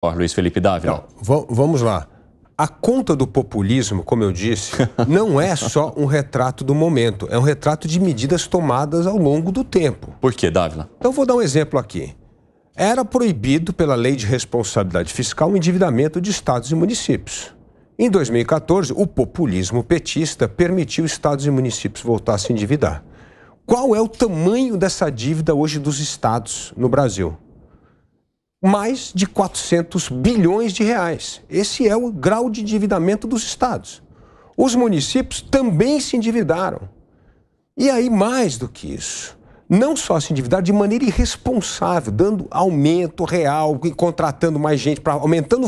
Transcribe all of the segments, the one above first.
Ó, Luiz Felipe Dávila. Vamos lá. A conta do populismo, como eu disse, não é só um retrato do momento, é um retrato de medidas tomadas ao longo do tempo. Por quê, Dávila? Então, vou dar um exemplo aqui. Era proibido pela Lei de Responsabilidade Fiscal o endividamento de estados e municípios. Em 2014, o populismo petista permitiu estados e municípios voltar a se endividar. Qual é o tamanho dessa dívida hoje dos estados no Brasil? Mais de 400 bilhões de reais. Esse é o grau de endividamento dos estados. Os municípios também se endividaram. E aí, mais do que isso, não só se endividaram de maneira irresponsável, dando aumento real, contratando mais gente, aumentando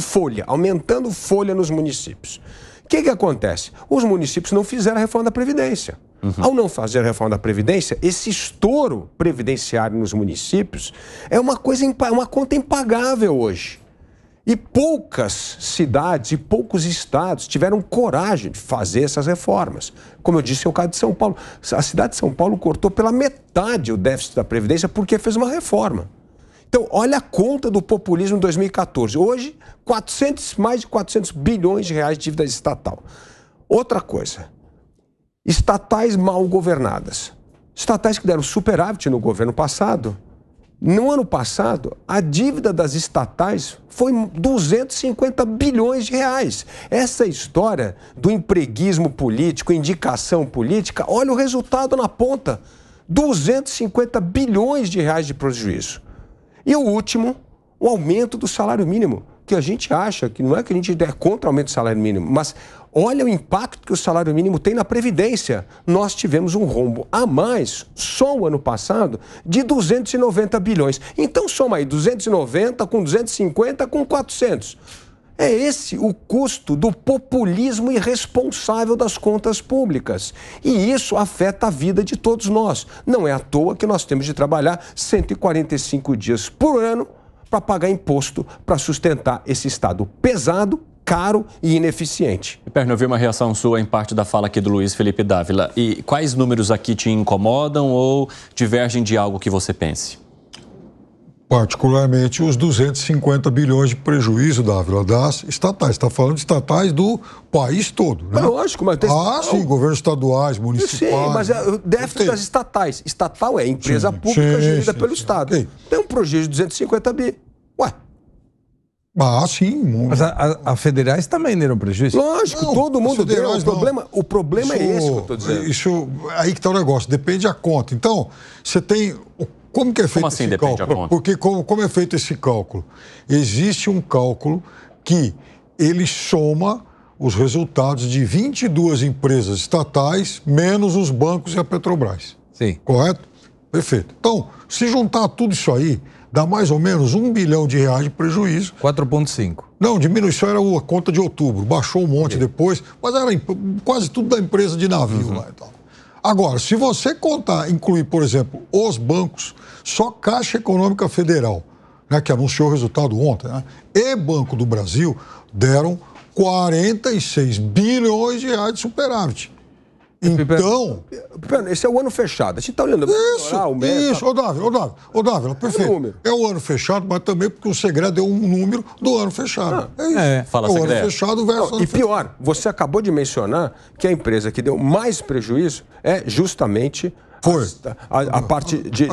folha nos municípios. O que acontece? Os municípios não fizeram a reforma da Previdência. Ao não fazer a reforma da Previdência, esse estouro previdenciário nos municípios é uma conta impagável hoje. E poucas cidades e poucos estados tiveram coragem de fazer essas reformas. Como eu disse, é o caso de São Paulo. A cidade de São Paulo cortou pela metade o déficit da Previdência porque fez uma reforma. Então, olha a conta do populismo em 2014. Hoje, mais de 400 bilhões de reais de dívida estatal. Outra coisa, estatais mal governadas. Estatais que deram superávit no governo passado. No ano passado, a dívida das estatais foi 250 bilhões de reais. Essa história do empreguismo político, indicação política, olha o resultado na ponta. 250 bilhões de reais de prejuízo. E o último, o aumento do salário mínimo, que a gente acha que não é que a gente é contra o aumento do salário mínimo, mas olha o impacto que o salário mínimo tem na Previdência. Nós tivemos um rombo a mais, só o ano passado, de 290 bilhões. Então soma aí 290 com 250 com 400. É esse o custo do populismo irresponsável das contas públicas. E isso afeta a vida de todos nós. Não é à toa que nós temos de trabalhar 145 dias por ano para pagar imposto para sustentar esse Estado pesado, caro e ineficiente. Perno, eu vi uma reação sua em parte da fala aqui do Luiz Felipe Dávila. E quais números aqui te incomodam ou divergem de algo que você pense? Particularmente os 250 bilhões de prejuízo, Dávila, das estatais. Está falando de estatais do país todo, né? Lógico, mas tem... sim, governos estaduais, municipais. Sim, mas é o déficit das estatais. Estatal é empresa pública gerida pelo Estado. Okay. Tem um prejuízo de 250 bi. Ué. Sim. Mas as federais também deram prejuízo? Lógico, não, todo mundo deu. O problema é esse que eu estou dizendo. Isso, aí que está o negócio, depende da conta. Então, você tem... Como que é feito esse cálculo? Porque como é feito esse cálculo? Existe um cálculo que ele soma os resultados de 22 empresas estatais, menos os bancos e a Petrobras. Sim. Correto? Perfeito. Então, se juntar tudo isso aí, dá mais ou menos R$1 bilhão de prejuízo. 4,5. Não, diminuição era a conta de outubro. Baixou um monte depois, mas era quase tudo da empresa de navio lá e tal. Agora, se você incluir, por exemplo, os bancos, só Caixa Econômica Federal, né, que anunciou o resultado ontem, né, e Banco do Brasil deram 46 bilhões de reais de superávit. Então... Esse é o ano fechado. A gente está olhando... Isso, ô Dávila, perfeito. É o ano fechado, mas também porque o segredo é um número do ano fechado. É isso. Fala, o ano fechado versus ano fechado. E pior, você acabou de mencionar que a empresa que deu mais prejuízo é justamente... A parte de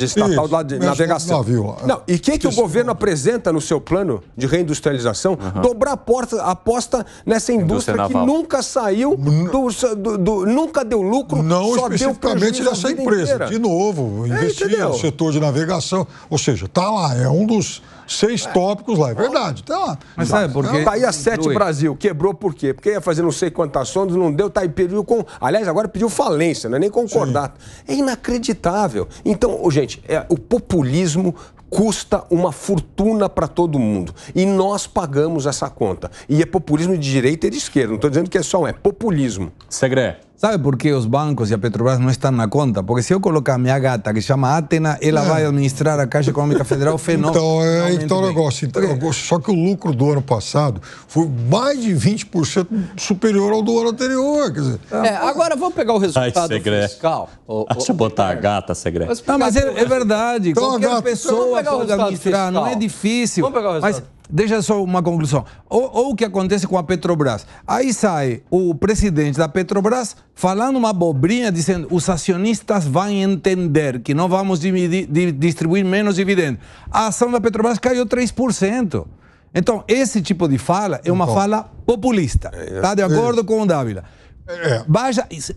estatal lá de navegação. Não, e o que o governo apresenta no seu plano de reindustrialização? Dobrar a aposta nessa indústria que nunca saiu, nunca deu lucro, não só especificamente deu dessa empresa. Inteira. De novo, investir no setor de navegação. Ou seja, está lá, é um dos 6 tópicos lá, é verdade. Tá lá. Mas sabe por quê? Tá aí a 7 Brasil. Quebrou por quê? Porque ia fazer não sei quantas sondas, não deu, tá aí, pediu aliás, agora pediu falência, não é nem concordata. É inacreditável. Então, gente, o populismo custa uma fortuna para todo mundo. E nós pagamos essa conta. E é populismo de direita e de esquerda. Não estou dizendo que é só é populismo. Segredo. Sabe por que os bancos e a Petrobras não estão na conta? Porque se eu colocar a minha gata, que chama Atena, ela vai administrar a Caixa Econômica Federal fenômeno. Então, é aí que está o negócio. Só que o lucro do ano passado foi mais de 20% superior ao do ano anterior. Quer dizer, agora vamos pegar o resultado fiscal. Deixa eu botar a gata, Segredo. Não, mas é verdade. Então, qualquer pessoa pode administrar, não é difícil. Vamos pegar o resultado. deixa só uma conclusão. Ou o que acontece com a Petrobras. Aí sai o presidente da Petrobras falando uma abobrinha, dizendo os acionistas vão entender que não vamos distribuir menos dividendos. A ação da Petrobras caiu 3%. Então, esse tipo de fala é uma fala populista. Está de acordo com o Dávila?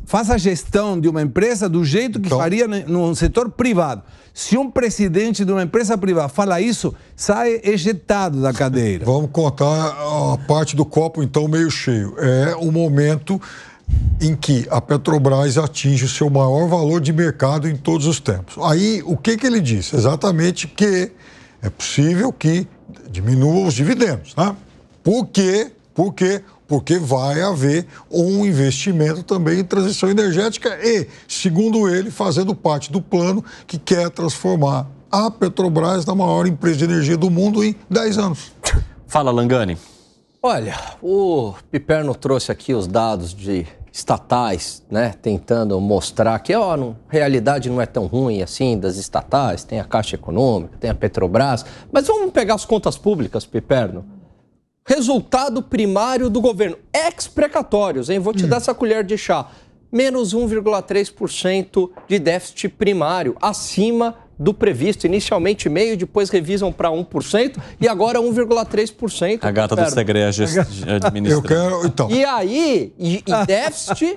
Faça a gestão de uma empresa do jeito que faria no setor privado. Se um presidente de uma empresa privada fala isso, sai ejetado da cadeira. Vamos contar a parte do copo, então, meio cheio. É o momento em que a Petrobras atinge o seu maior valor de mercado em todos os tempos. Aí, o que ele disse? Exatamente que é possível que diminuam os dividendos, né? Por quê? Porque vai haver um investimento também em transição energética e, segundo ele, fazendo parte do plano que quer transformar a Petrobras na maior empresa de energia do mundo em 10 anos. Fala, Langani. Olha, o Piperno trouxe aqui os dados de estatais, né, tentando mostrar que, realidade não é tão ruim assim das estatais, tem a Caixa Econômica, tem a Petrobras, mas vamos pegar as contas públicas, Piperno. Resultado primário do governo, ex-precatórios, hein? Vou te dar essa colher de chá. Menos 1,3% de déficit primário, acima do previsto. Inicialmente 0,5%, depois revisam para 1% e agora 1,3%. A gata do Segredo administrando. Então. E aí, déficit,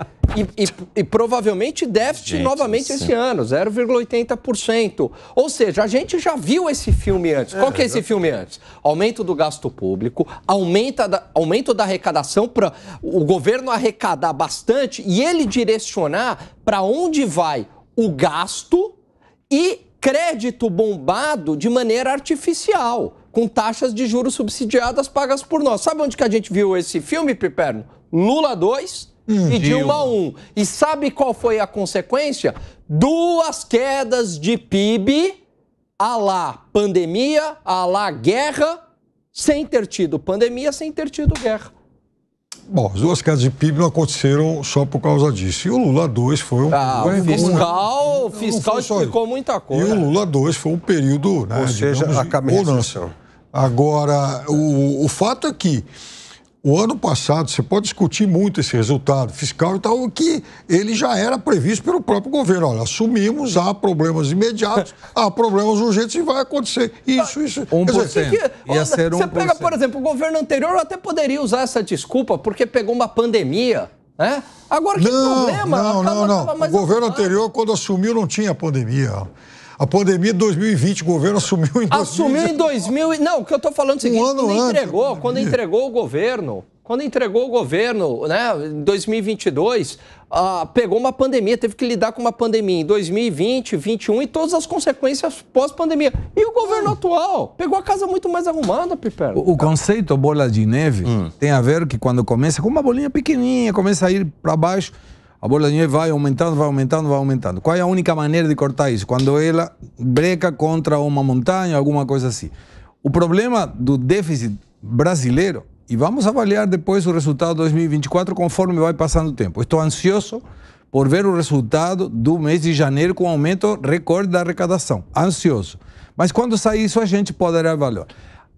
e provavelmente déficit novamente esse ano, 0,80%. Ou seja, a gente já viu esse filme antes. Qual que é esse filme antes? Aumento do gasto público, aumento da arrecadação para o governo arrecadar bastante e ele direcionar para onde vai o gasto e crédito bombado de maneira artificial, com taxas de juros subsidiadas pagas por nós. Sabe onde que a gente viu esse filme, Piperno? Lula 2 e Dilma 1. E sabe qual foi a consequência? 2 quedas de PIB, à lá pandemia, à lá guerra, sem ter tido pandemia, sem ter tido guerra. Bom, as 2 quedas de PIB não aconteceram só por causa disso. E o Lula 2 foi um... O fiscal explicou muita coisa. E o Lula 2 foi um período, né, ou seja, a bonança. Agora, o fato é que o ano passado, você pode discutir muito esse resultado fiscal e tal, que ele já era previsto pelo próprio governo. Olha, assumimos, há problemas imediatos, há problemas urgentes e vai acontecer isso. 1%. Ia ser 1%. Você pega, por exemplo, o governo anterior até poderia usar essa desculpa porque pegou uma pandemia, né? Agora, que problema? Não. O governo anterior, quando assumiu, não tinha pandemia. A pandemia de 2020, o governo assumiu em 2020. Assumiu em 2000... Não, o que eu estou falando é o seguinte, quando entregou o governo, né, em 2022, pegou uma pandemia, teve que lidar com uma pandemia em 2020, 2021 e todas as consequências pós-pandemia. E o governo atual pegou a casa muito mais arrumada, Piperno. O conceito bola de neve tem a ver que quando começa com uma bolinha pequenininha, começa a ir para baixo, a bola de neve vai aumentando, vai aumentando, vai aumentando. Qual é a única maneira de cortar isso? Quando ela breca contra uma montanha, alguma coisa assim. O problema do déficit brasileiro, e vamos avaliar depois o resultado de 2024 conforme vai passando o tempo. Estou ansioso por ver o resultado do mês de janeiro com aumento recorde da arrecadação. Ansioso. Mas quando sair isso, a gente poderá avaliar.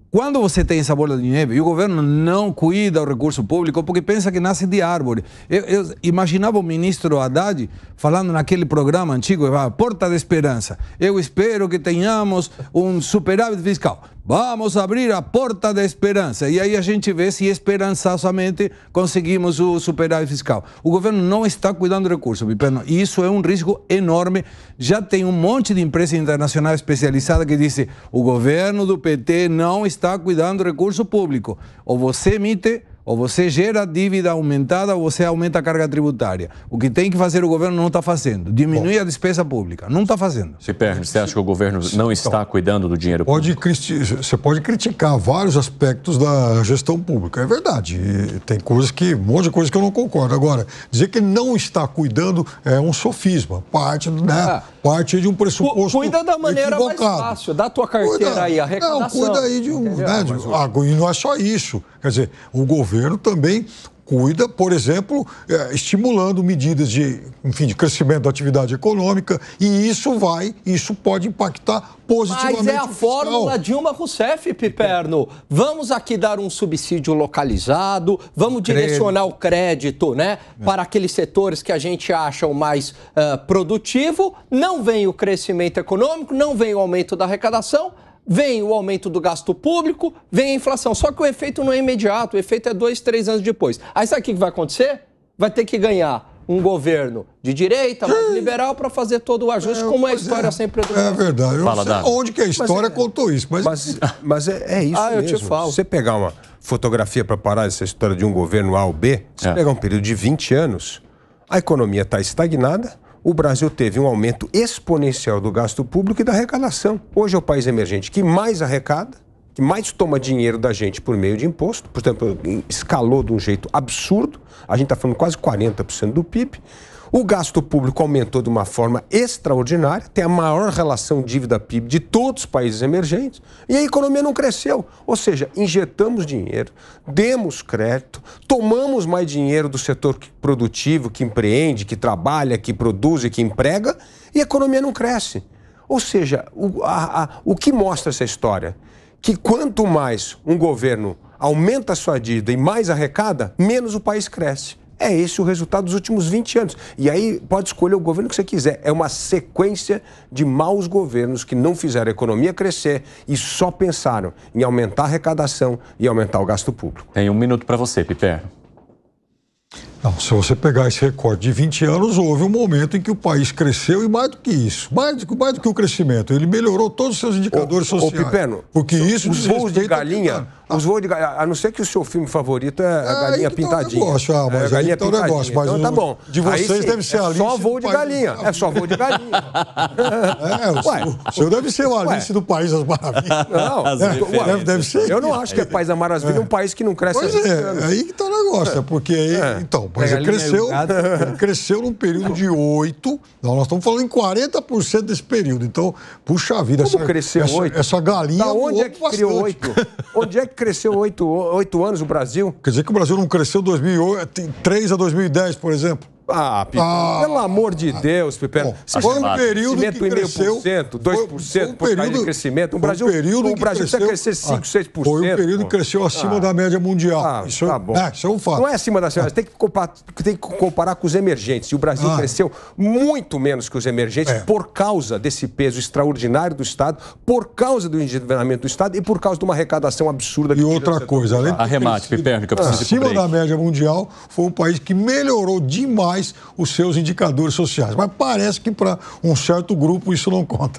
Quando você tem essa bola de neve e o governo não cuida do recurso público porque pensa que nasce de árvore. Eu imaginava o ministro Haddad falando naquele programa antigo, Porta da Esperança. Eu espero que tenhamos um superávit fiscal. Vamos abrir a Porta da Esperança. E aí a gente vê se esperançosamente conseguimos o superávit fiscal. O governo não está cuidando do recurso, Piperno, e isso é um risco enorme. Já tem um monte de empresa internacional especializada que diz o governo do PT não está cuidando do recurso público. Ou você emite, ou você gera dívida aumentada, ou você aumenta a carga tributária. O que tem que fazer o governo não está fazendo. Diminuir a despesa pública. Não está fazendo. Você acha que o governo não está cuidando do dinheiro público? Você pode criticar vários aspectos da gestão pública. É verdade. Tem um monte de coisas que eu não concordo. Agora, dizer que não está cuidando é um sofisma. Parte de um pressuposto cuida da maneira equivocado. mais fácil. Dá a tua carteira aí, a arrecadação. Não, cuida aí de um... e não é só isso. Quer dizer, o governo também cuida, por exemplo, estimulando medidas de crescimento da atividade econômica, e isso pode impactar positivamente. Mas é a fórmula Dilma Rousseff, Piperno. Vamos aqui dar um subsídio localizado, vamos direcionar o crédito, né, para aqueles setores que a gente acha o mais produtivo, não vem o crescimento econômico, não vem o aumento da arrecadação, vem o aumento do gasto público, vem a inflação. Só que o efeito não é imediato, o efeito é 2, 3 anos depois. Aí sabe o que vai acontecer? Vai ter que ganhar um governo de direita, mais liberal, para fazer todo o ajuste, como é a história sempre do É verdade. Eu Fala, não sei onde que a história contou isso. Mas é isso eu mesmo. te falo. Se você pegar uma fotografia para parar essa história de um governo A ou B, você pegar um período de 20 anos, a economia está estagnada, o Brasil teve um aumento exponencial do gasto público e da arrecadação. Hoje é o país emergente que mais arrecada, que mais toma dinheiro da gente por meio de imposto. Por exemplo, escalou de um jeito absurdo. A gente está falando quase 40% do PIB. O gasto público aumentou de uma forma extraordinária, tem a maior relação dívida-PIB de todos os países emergentes, e a economia não cresceu. Ou seja, injetamos dinheiro, demos crédito, tomamos mais dinheiro do setor produtivo, que empreende, que trabalha, que produz e que emprega, e a economia não cresce. Ou seja, o que mostra essa história? Que quanto mais um governo aumenta a sua dívida e mais arrecada, menos o país cresce. É esse o resultado dos últimos 20 anos. E aí pode escolher o governo que você quiser. É uma sequência de maus governos que não fizeram a economia crescer e só pensaram em aumentar a arrecadação e aumentar o gasto público. Tem 1 minuto para você, Piperno. Não, se você pegar esse recorde de 20 anos, houve um momento em que o país cresceu e mais do que isso, mais do que o crescimento, ele melhorou todos os seus indicadores sociais. Piperno, porque isso os voos de galinha, a não ser que o seu filme favorito é a Galinha Pintadinha. Mas a Galinha Pintadinha. Negócio, mas então tá bom. De vocês aí, deve ser a Alice. Só voo de galinha. É só voo de galinha. O senhor deve ser o Alice do País das Maravilhas. Não, deve ser. Eu não acho que é País das Maravilhas um país que não cresce. Pois é aí que tá o negócio. Porque aí, então, mas ele cresceu num período de 8. Nós estamos falando em 40% desse período. Então, puxa vida, essa galinha. Da onde é que criou 8? Onde é que cresceu 8 anos o Brasil? Quer dizer que o Brasil não cresceu 2003 a 2010, por exemplo? Pelo amor de Deus, Piperno. Foi um período que cresceu 2% por causa de crescimento. O Brasil precisa crescer 5%, 6%. Foi um período que cresceu acima da média mundial. Isso tá bom. Isso é um fato. Não é acima da média, tem que comparar com os emergentes. E o Brasil cresceu muito menos que os emergentes por causa desse peso extraordinário do Estado, por causa do endividamento do Estado e por causa de uma arrecadação absurda. E outra coisa, além de arremate, Piperno, que eu preciso acima da média mundial, foi um país que melhorou demais os seus indicadores sociais. Mas parece que para um certo grupo isso não conta.